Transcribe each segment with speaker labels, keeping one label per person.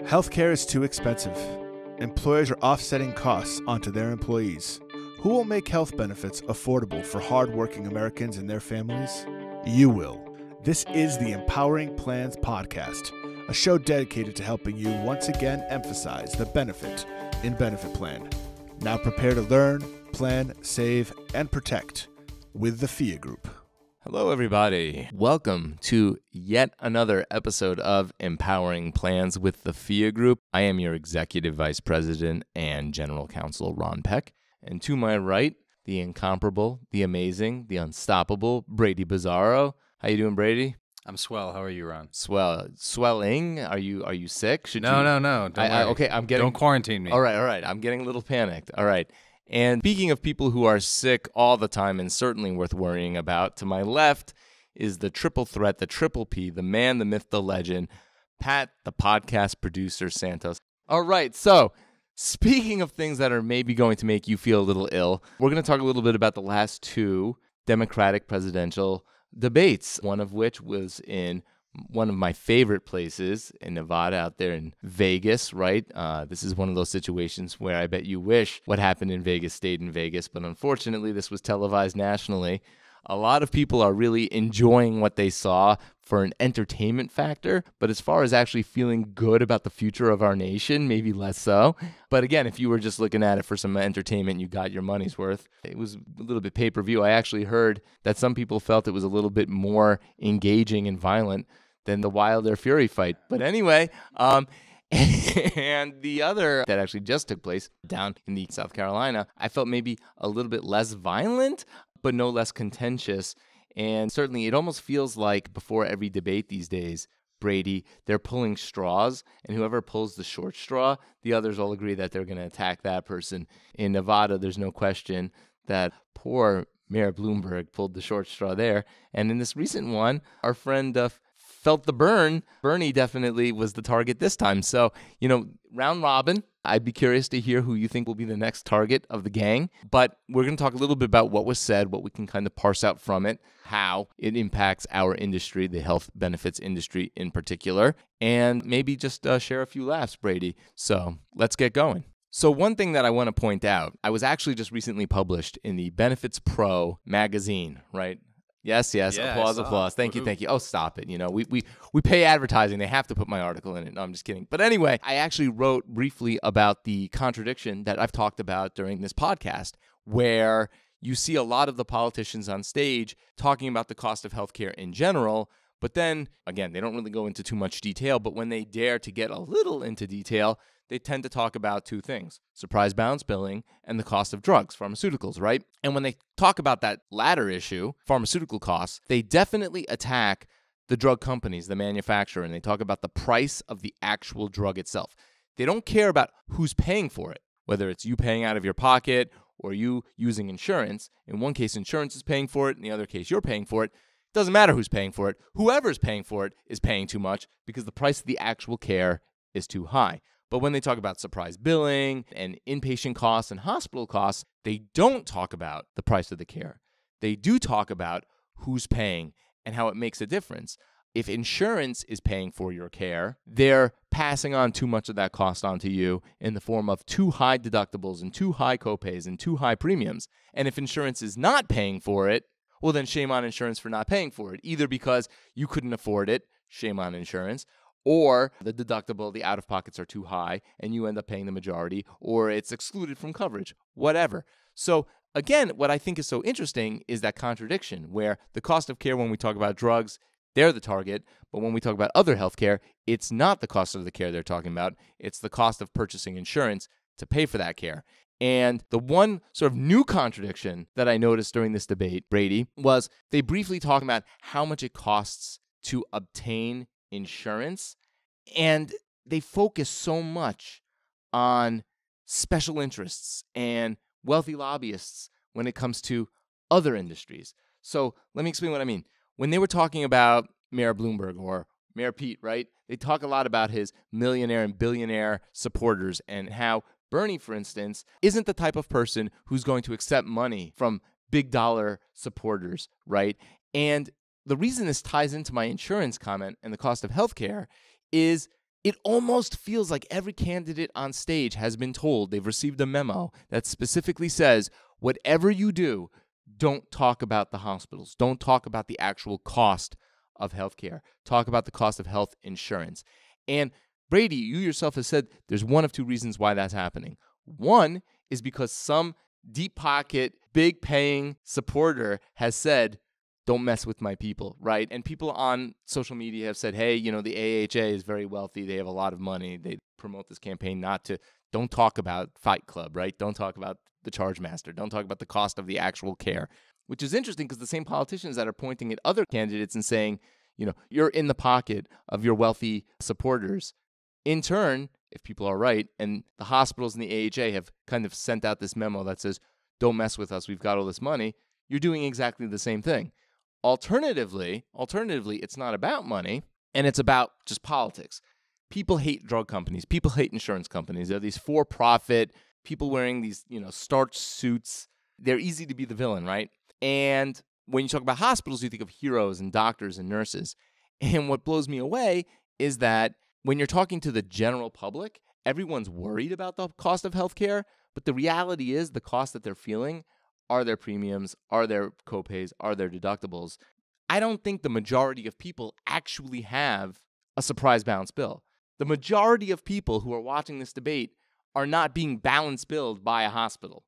Speaker 1: Healthcare is too expensive. Employers are offsetting costs onto their employees. Who will make health benefits affordable for hardworking Americans and their families? You will. This is the Empowering Plans Podcast, a show dedicated to helping you once again emphasize the benefit in Benefit Plan. Now prepare to learn, plan, save, and protect with the FIA Group.
Speaker 2: Hello, everybody. Welcome to yet another episode of Empowering Plans with the FIA Group. I am your Executive Vice President and General Counsel, Ron Peck. And to my right, the incomparable, the amazing, the unstoppable Brady Bizarro. How you doing, Brady?
Speaker 3: I'm swell. How are you, Ron?
Speaker 2: Swelling? Are you sick?
Speaker 3: No. Don't worry.
Speaker 2: Okay, I'm getting...
Speaker 3: Don't quarantine me.
Speaker 2: All right. I'm getting a little panicked. All right. And speaking of people who are sick all the time and certainly worth worrying about, to my left is the triple threat, the triple P, the man, the myth, the legend, Pat, the podcast producer, Santos. All right, so speaking of things that are maybe going to make you feel a little ill, we're going to talk a little bit about the last two Democratic presidential debates, one of which was in one of my favorite places in Nevada, out there in Vegas, right? This is one of those situations where I bet you wish what happened in Vegas stayed in Vegas, but unfortunately this was televised nationally. A lot of people are really enjoying what they saw for an entertainment factor, but as far as actually feeling good about the future of our nation, maybe less so. But again, if you were just looking at it for some entertainment, you got your money's worth. It was a little bit pay-per-view. I actually heard that some people felt it was a little bit more engaging and violent than the Wilder Fury fight. But anyway, and the other that actually just took place down in the South Carolina, I felt maybe a little bit less violent, but no less contentious. And certainly it almost feels like before every debate these days, Brady, they're pulling straws, and whoever pulls the short straw, the others all agree that they're going to attack that person. In Nevada, there's no question that poor Mayor Bloomberg pulled the short straw there. And in this recent one, our friend felt the burn. Bernie definitely was the target this time. So, round robin, I'd be curious to hear who you think will be the next target of the gang. But we're going to talk a little bit about what was said, what we can kind of parse out from it, how it impacts our industry, the health benefits industry in particular, and maybe just share a few laughs, Brady. So let's get going. So one thing that I want to point out, I was actually just recently published in the Benefits Pro magazine, right? Yes.
Speaker 3: Yeah,
Speaker 2: Applause. Thank you. Oh, stop it. We pay advertising. They have to put my article in it. No, I'm just kidding. But anyway, I actually wrote briefly about the contradiction that I've talked about during this podcast, where you see a lot of the politicians on stage talking about the cost of healthcare in general. But then, again, they don't really go into too much detail. But when they dare to get a little into detail, they tend to talk about two things: surprise balance billing and the cost of drugs, pharmaceuticals, right? And when they talk about that latter issue, pharmaceutical costs, they definitely attack the drug companies, the manufacturer, and they talk about the price of the actual drug itself. They don't care about who's paying for it, whether it's you paying out of your pocket or you using insurance. In one case, insurance is paying for it. In the other case, you're paying for it. It doesn't matter who's paying for it. Whoever's paying for it is paying too much because the price of the actual care is too high. But when they talk about surprise billing and inpatient costs and hospital costs, they don't talk about the price of the care. They do talk about who's paying and how it makes a difference. If insurance is paying for your care, they're passing on too much of that cost onto you in the form of too high deductibles and too high copays and too high premiums. And if insurance is not paying for it, well, then shame on insurance for not paying for it, either because you couldn't afford it, shame on insurance, or the deductible, the out-of-pockets are too high, and you end up paying the majority, or it's excluded from coverage, whatever. So again, what I think is so interesting is that contradiction, where the cost of care, when we talk about drugs, they're the target, but when we talk about other healthcare, it's not the cost of the care they're talking about, it's the cost of purchasing insurance to pay for that care. And the one sort of new contradiction that I noticed during this debate, Brady, was they briefly talk about how much it costs to obtain insurance, and they focus so much on special interests and wealthy lobbyists when it comes to other industries. So let me explain what I mean. When they were talking about Mayor Bloomberg or Mayor Pete, right, they talk a lot about his millionaire and billionaire supporters and how Bernie, for instance, isn't the type of person who's going to accept money from big dollar supporters, right? And the reason this ties into my insurance comment and the cost of healthcare is it almost feels like every candidate on stage has been told they've received a memo that specifically says, whatever you do, don't talk about the hospitals. Don't talk about the actual cost of healthcare. Talk about the cost of health insurance. And Brady, you yourself have said there's one of two reasons why that's happening. One is because some deep pocket, big paying supporter has said, don't mess with my people, right? And people on social media have said, hey, the AHA is very wealthy. They have a lot of money. They promote this campaign don't talk about Fight Club, right? Don't talk about the charge master. Don't talk about the cost of the actual care, which is interesting because the same politicians that are pointing at other candidates and saying, you're in the pocket of your wealthy supporters. In turn, if people are right, and the hospitals and the AHA have kind of sent out this memo that says, don't mess with us, we've got all this money, you're doing exactly the same thing. Alternatively, it's not about money, and it's about just politics. People hate drug companies. People hate insurance companies. They're these for-profit people wearing these, starch suits. They're easy to be the villain, right? And when you talk about hospitals, you think of heroes and doctors and nurses. And what blows me away is that when you're talking to the general public, everyone's worried about the cost of healthcare, but the reality is the cost that they're feeling are their premiums, are their copays, are their deductibles. I don't think the majority of people actually have a surprise balance bill. The majority of people who are watching this debate are not being balance billed by a hospital.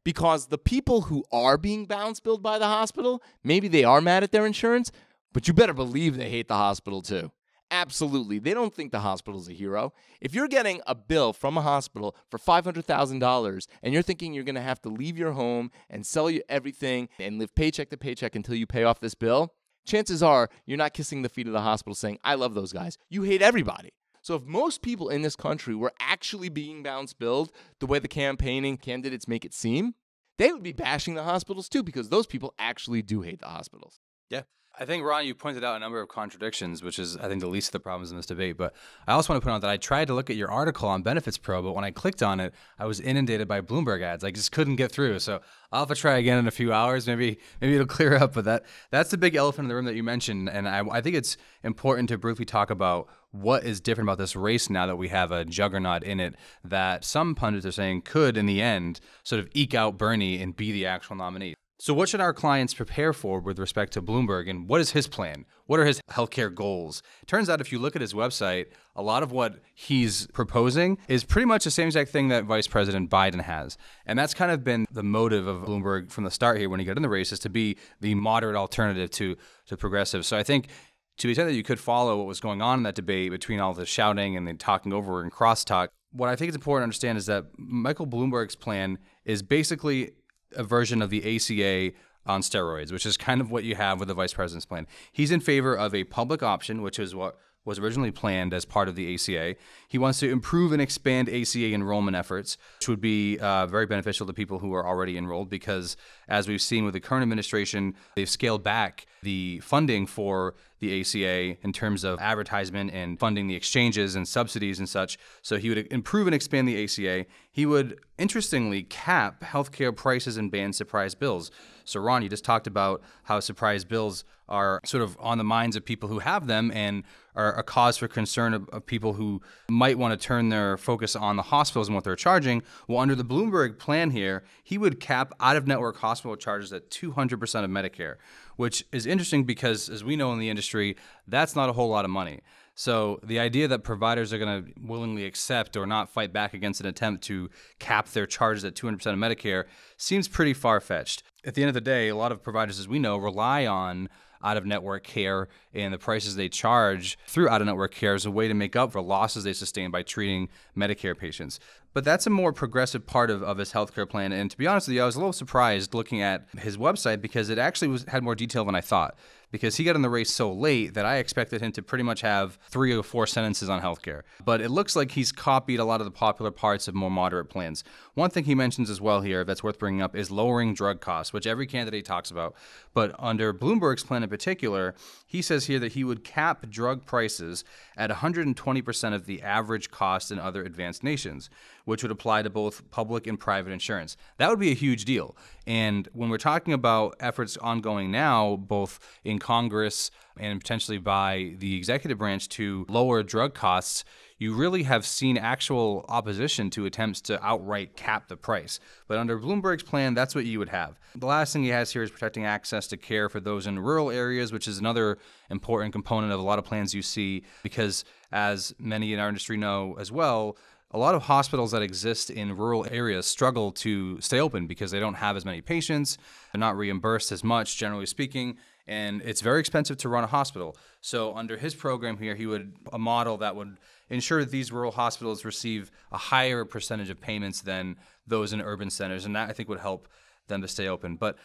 Speaker 2: Because the people who are being balance billed by the hospital, maybe they are mad at their insurance, but you better believe they hate the hospital too. Absolutely. They don't think the hospital is a hero. If you're getting a bill from a hospital for $500,000 and you're thinking you're going to have to leave your home and sell you everything and live paycheck to paycheck until you pay off this bill, chances are you're not kissing the feet of the hospital saying, I love those guys. You hate everybody. So if most people in this country were actually being balance billed the way the campaigning candidates make it seem, they would be bashing the hospitals too, because those people actually do hate the hospitals.
Speaker 3: Yeah. I think, Ron, you pointed out a number of contradictions, which is, I think, the least of the problems in this debate. But I also want to point out that I tried to look at your article on Benefits Pro, but when I clicked on it, I was inundated by Bloomberg ads. I just couldn't get through. So I'll have to try again in a few hours. Maybe it'll clear up. But that's the big elephant in the room that you mentioned. And I think it's important to briefly talk about what is different about this race now that we have a juggernaut in it that some pundits are saying could, in the end, sort of eke out Bernie and be the actual nominee. So what should our clients prepare for with respect to Bloomberg, and what is his plan? What are his healthcare goals? It turns out if you look at his website, a lot of what he's proposing is pretty much the same exact thing that Vice President Biden has. And that's kind of been the motive of Bloomberg from the start here when he got in the race, is to be the moderate alternative to progressives. So I think to the extent that you could follow what was going on in that debate between all the shouting and the talking over and crosstalk, what I think is important to understand is that Michael Bloomberg's plan is basically a version of the ACA on steroids, which is kind of what you have with the vice president's plan. He's in favor of a public option, which is what was originally planned as part of the ACA. He wants to improve and expand ACA enrollment efforts, which would be very beneficial to people who are already enrolled because, as we've seen with the current administration, they've scaled back the funding for the ACA in terms of advertisement and funding the exchanges and subsidies and such. So he would improve and expand the ACA. He would, interestingly, cap healthcare prices and ban surprise bills. So, Ron, you just talked about how surprise bills are sort of on the minds of people who have them and are a cause for concern of people who might want to turn their focus on the hospitals and what they're charging. Well, under the Bloomberg plan here, he would cap out-of-network hospital charges at 200% of Medicare, which is interesting because, as we know in the industry, that's not a whole lot of money. So the idea that providers are going to willingly accept or not fight back against an attempt to cap their charges at 200% of Medicare seems pretty far-fetched. At the end of the day, a lot of providers, as we know, rely on out-of-network care and the prices they charge through out-of-network care as a way to make up for losses they sustain by treating Medicare patients. But that's a more progressive part of his healthcare plan. And to be honest with you, I was a little surprised looking at his website because it actually had more detail than I thought. Because he got in the race so late that I expected him to pretty much have 3 or 4 sentences on healthcare. But it looks like he's copied a lot of the popular parts of more moderate plans. One thing he mentions as well here that's worth bringing up is lowering drug costs, which every candidate talks about. But under Bloomberg's plan in particular, he says here that he would cap drug prices at 120% of the average cost in other advanced nations, which would apply to both public and private insurance. That would be a huge deal. And when we're talking about efforts ongoing now, both in Congress and potentially by the executive branch to lower drug costs, you really have seen actual opposition to attempts to outright cap the price. But under Bloomberg's plan, that's what you would have. The last thing he has here is protecting access to care for those in rural areas, which is another important component of a lot of plans you see, because as many in our industry know as well, a lot of hospitals that exist in rural areas struggle to stay open because they don't have as many patients, they're not reimbursed as much, generally speaking, and it's very expensive to run a hospital. So under his program here, he would a model that would ensure that these rural hospitals receive a higher percentage of payments than those in urban centers, and that I think would help them to stay open. But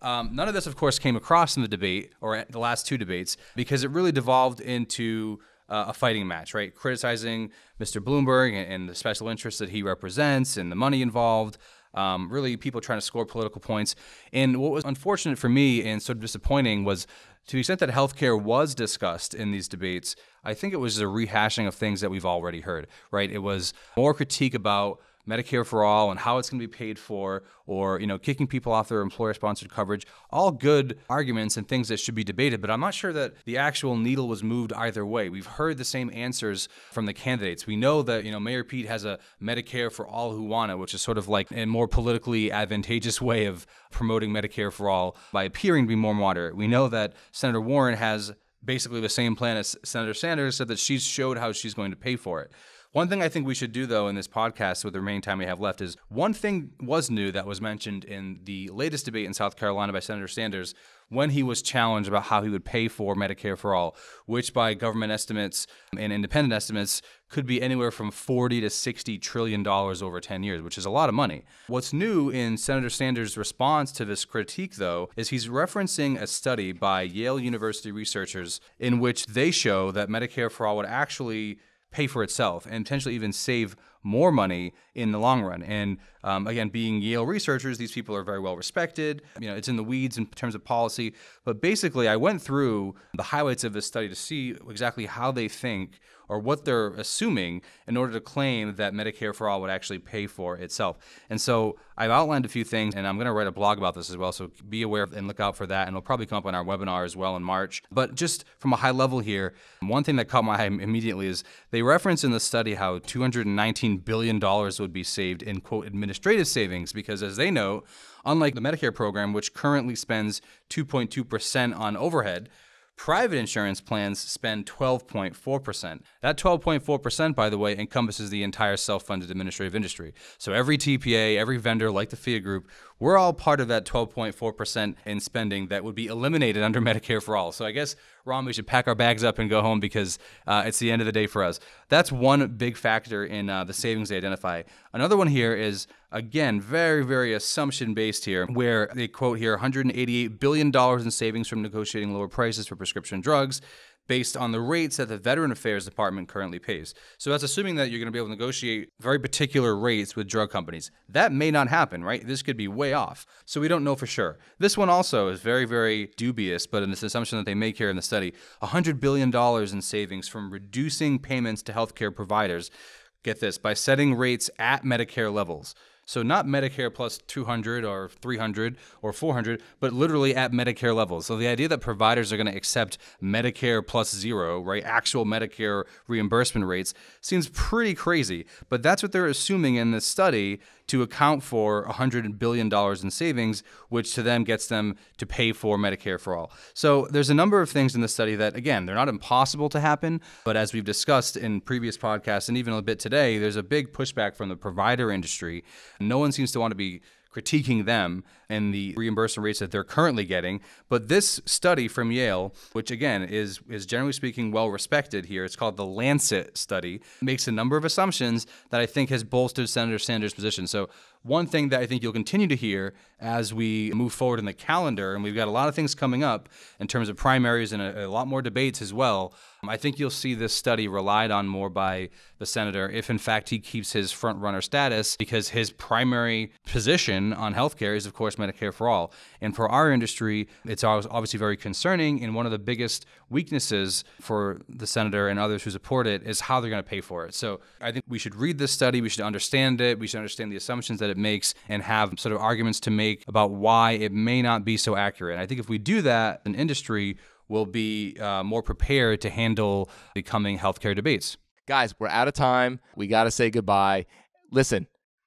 Speaker 3: none of this, of course, came across in the debate or the last two debates because it really devolved into a fighting match, right? Criticizing Mr. Bloomberg and the special interests that he represents and the money involved. Really people trying to score political points. And what was unfortunate for me and sort of disappointing was to the extent that healthcare was discussed in these debates, I think it was a rehashing of things that we've already heard, right? It was more critique about Medicare for all and how it's going to be paid for, or, kicking people off their employer-sponsored coverage, all good arguments and things that should be debated, but I'm not sure that the actual needle was moved either way. We've heard the same answers from the candidates. We know that, Mayor Pete has a Medicare for all who want it, which is sort of like a more politically advantageous way of promoting Medicare for all by appearing to be more moderate. We know that Senator Warren has basically the same plan as Senator Sanders, said that she's showed how she's going to pay for it. One thing I think we should do, though, in this podcast with the remaining time we have left is one thing was new that was mentioned in the latest debate in South Carolina by Senator Sanders when he was challenged about how he would pay for Medicare for all, which by government estimates and independent estimates could be anywhere from $40 to $60 trillion over 10 years, which is a lot of money. What's new in Senator Sanders' response to this critique, though, is he's referencing a study by Yale University researchers in which they show that Medicare for all would actually pay for itself and potentially even save more money in the long run. And again, being Yale researchers, these people are very well respected. It's in the weeds in terms of policy. But basically, I went through the highlights of this study to see exactly how they think or what they're assuming in order to claim that Medicare for all would actually pay for itself. And so I've outlined a few things, and I'm going to write a blog about this as well, so be aware and look out for that, and it'll probably come up on our webinar as well in March. But just from a high level here, one thing that caught my eye immediately is they reference in the study how $219 billion would be saved in, quote, administrative savings, because as they note, unlike the Medicare program, which currently spends 2.2% on overhead, private insurance plans spend 12.4%. That 12.4%, by the way, encompasses the entire self-funded administrative industry. So every TPA, every vendor like the FIA group, we're all part of that 12.4% in spending that would be eliminated under Medicare for all. So I guess, Ron, we should pack our bags up and go home because it's the end of the day for us. That's one big factor in the savings they identify. Another one here is, again, very, very assumption-based here, where they quote here $188 billion in savings from negotiating lower prices for prescription drugs based on the rates that the Veteran Affairs Department currently pays. So that's assuming that you're going to be able to negotiate very particular rates with drug companies. That may not happen, right? This could be way off. So we don't know for sure. This one also is very, very dubious, but in this assumption that they make here in the study, $100 billion in savings from reducing payments to healthcare providers, get this, by setting rates at Medicare levels. So not Medicare plus 200 or 300 or 400, but literally at Medicare levels. So the idea that providers are going to accept Medicare plus zero, right, actual Medicare reimbursement rates seems pretty crazy. But that's what they're assuming in this study to account for $100 billion in savings, which to them gets them to pay for Medicare for all. So there's a number of things in the study that, again, they're not impossible to happen, but as we've discussed in previous podcasts and even a bit today, there's a big pushback from the provider industry. No one seems to want to be critiquing them and the reimbursement rates that they're currently getting. But this study from Yale, which again is generally speaking well respected here, it's called the Lancet study, makes a number of assumptions that I think has bolstered Senator Sanders' position. So one thing that I think you'll continue to hear as we move forward in the calendar, and we've got a lot of things coming up in terms of primaries and a lot more debates as well, I think you'll see this study relied on more by the senator if, in fact, he keeps his front-runner status, because his primary position on healthcare is, of course, Medicare for all. And for our industry, it's obviously very concerning, and one of the biggest weaknesses for the senator and others who support it is how they're going to pay for it. So I think we should read this study, we should understand it, we should understand the assumptions that it makes, and have sort of arguments to make about why it may not be so accurate. And I think if we do that, an industry will be more prepared to handle the coming healthcare debates.
Speaker 2: Guys, we're out of time. We got to say goodbye. Listen,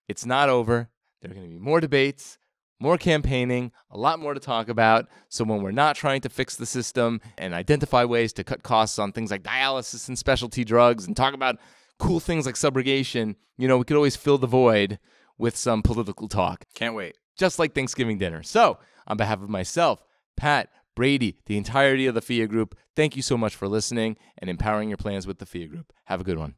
Speaker 2: it's not over. There are going to be more debates, more campaigning, a lot more to talk about. So when we're not trying to fix the system and identify ways to cut costs on things like dialysis and specialty drugs and talk about cool things like subrogation, we could always fill the void with some political talk.
Speaker 3: Can't wait.
Speaker 2: Just like Thanksgiving dinner. So on behalf of myself, Pat, Brady, the entirety of the FIA Group, thank you so much for listening and empowering your plans with the FIA Group. Have a good one.